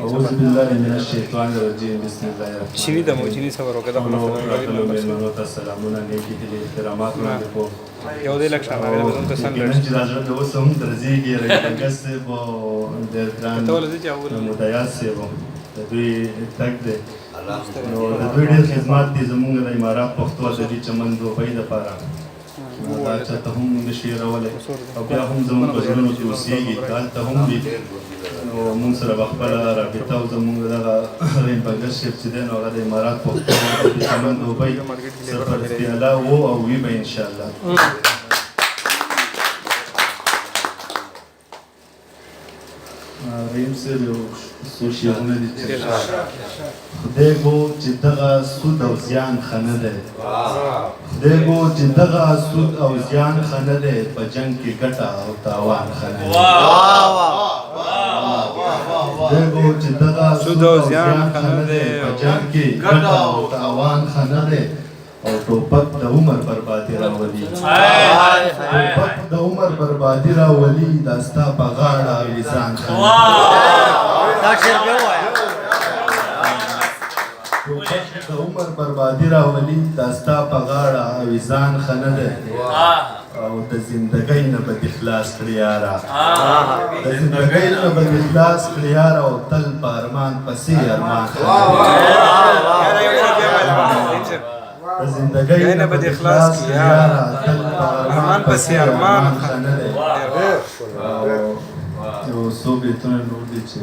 أعوذ بالله من الشيطان الرجيم بسم الله الرحمن شینی د موجینی صبر وکړه د خپل سلامونه نیکی هیلې احترامات وړاندې کوم یو د لک شامل د بدون تسن لړ چې راځه د اوس هم درځيږي رګس بو د ګران ته ولې چې اول مدعیات سیبو د دوی تک دې نو د دوی ډېر خدمات دي زموږ د امارات پښتو ادبي چمن دوبۍ دپاره دا چاته هم نشي راولی او بیا هم زموږ په زړونو کې اوسېږي هلته هم وي نو موږ سره به خپله رابطه او زموږ دغه رحیم بنګر صاحب چې دی نو هغه د امارات پښتو ادبي چمن دوبۍ سرپرستیاله و او وي به انشاءالله رحیم صاحب یو څو شعرونه دي چې خدای ګو چې دغه سود او زیان ښه نه دی خدای ګو چې دغه سود او زیان ښه نه دی په جنګ کې ګټه او تاوان ښه نه دی خدای ګو چې دغه سود او زیان ښه نه دی په جنګ کې ګټه او تاوان ښه نه دی او ټوپک د عمر بربادي راولي ټوپک د عمر بربادي راولي دا ستا په غاړه ویزان ښه نه ټوپک د عمر بربادي راولي دا ستا په غاړه ویزان ښه نه دی او د زندګۍ نه به دې خلاص کړي یاره د زندګۍ نه به دې خلاص کړي یاره او تل په ارمان پسې ارمان ښه نه دی د زندګۍ نه به دې خلاص کړي یاره تل په ارمان پسې ارمان ښه نه دی یو څو بیتونه نور دي چې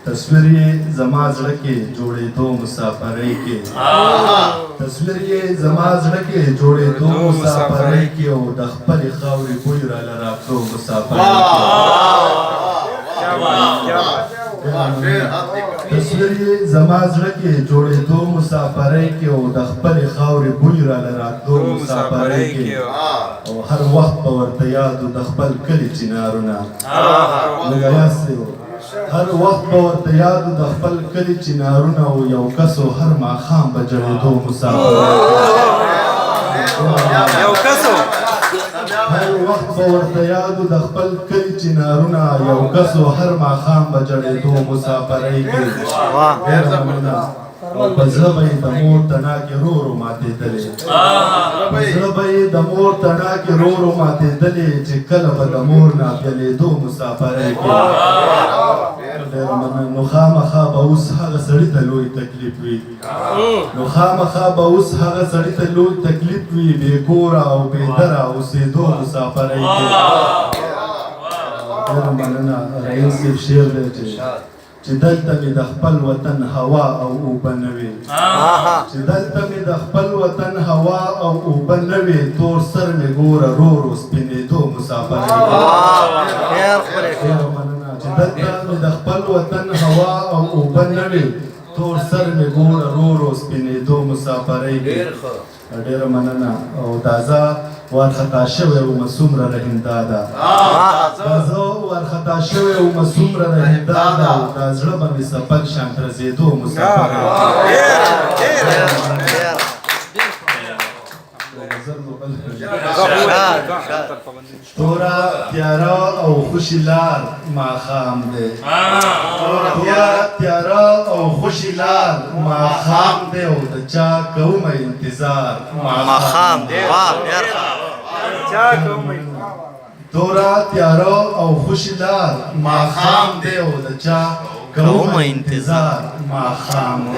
تصویر یې زما زړه کې جوړېدو مسافرۍ کې تصویر یې زما زړه کې جوړېدو مسافرۍ کې او د خپلې خاورې بوی راله راتلو مسافرۍ کې تصویر یې زما زړه کې جوړېدو مسافرۍ کې او د خپلې خاورې بوی راله راتلو مسافرۍ کې او هر وخت به ورته یادو د خپل کلي چنارونه هر وخت به ورته یادو د خپل کلي چنارونه او یو کسو هر ماښام به جړېدو مسافرۍ هر وخت به ورته یادو د خپل کلي چنارونه یو کسو هر ماښام به جړېدو مسافرۍ کې او په زړه به یې د مور تڼاکې رو رو ماتېدلې په زړه به یې د مور تڼاکې رو رو ماتېدلې چې کله به د مور نه بېلېدو مسافرۍ کې نو خامخا به اوس هغه سړي ته لوی تکلیف وي نو خامخا به اوس هغه سړي ته لوی تکلیف وي بې کوره او بې دره اوسېدو مسافرۍ کې ډېره مننه رئیس صاحب شعر دی چې دلته مې د خپل وطن هوا او اوبه نه وي چې دلته مې د خپل وطن هوا او اوبه نه وي تور سر مې ګوره رو رو سپینېدو مسافرۍ کې چې دلته مې د خپل وطن هوا او اوبه نه وي تور سر مې ګوره رو رو سپینېدو مسافرۍ کې ډېره مننه او دا زه وارخطا شوی ومه څومره رحمداده دا زه وارخطا شوی ومه څومره رحمداده او دا زړه به مې سپک شان درزېدو مسافرۍ تورا تیارا او خوشی لار ماښام دی تورا تیارا او خوشی لار ماښام دی او د چا کومه انتظار ماښام دی تورا تیارا او خوشی لار ماښام دی او د چا کومه انتظار ماښام دی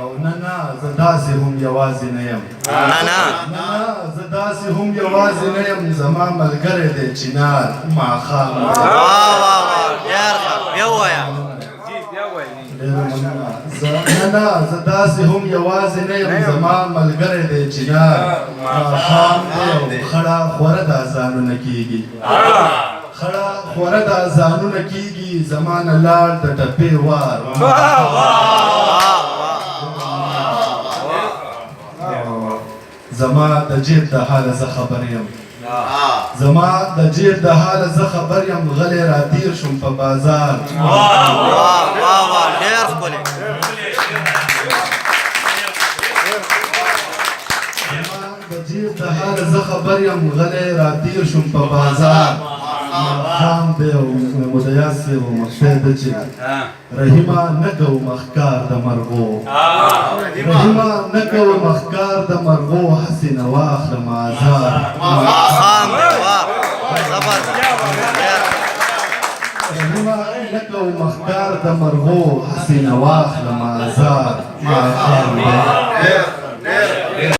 او نه نه زه داسې هم یوازې نه یم نه زه داسې هم یوازې نه یم زما ملګری دی چنار ماښام دی نه زه داسې هم یوازې نه یم زما ملګری دی چنار ماښام دی او خړه خوره د اذانونه کېږي خړه خوره د اذانونه کېږي زما نه لاړ د ټپې وار زما د جیب د حاله زه خبر یم زما د جیب د حاله زه خبر یم غلی راتیر شوم په بازار زما د جیب د حاله زه خبر یم غلی راتیر شوم په بازار خام دی او مدیاس دی او مقصد دی چې رحیمه نه کوو مخکار د مرغو رحیمه نه کوو مخکار د مرغو هسې نه واخلم آزار خام دی واه زبر رحیمه نه کوو مخکار د مرغو هسې نه واخلم آزار ماښام دی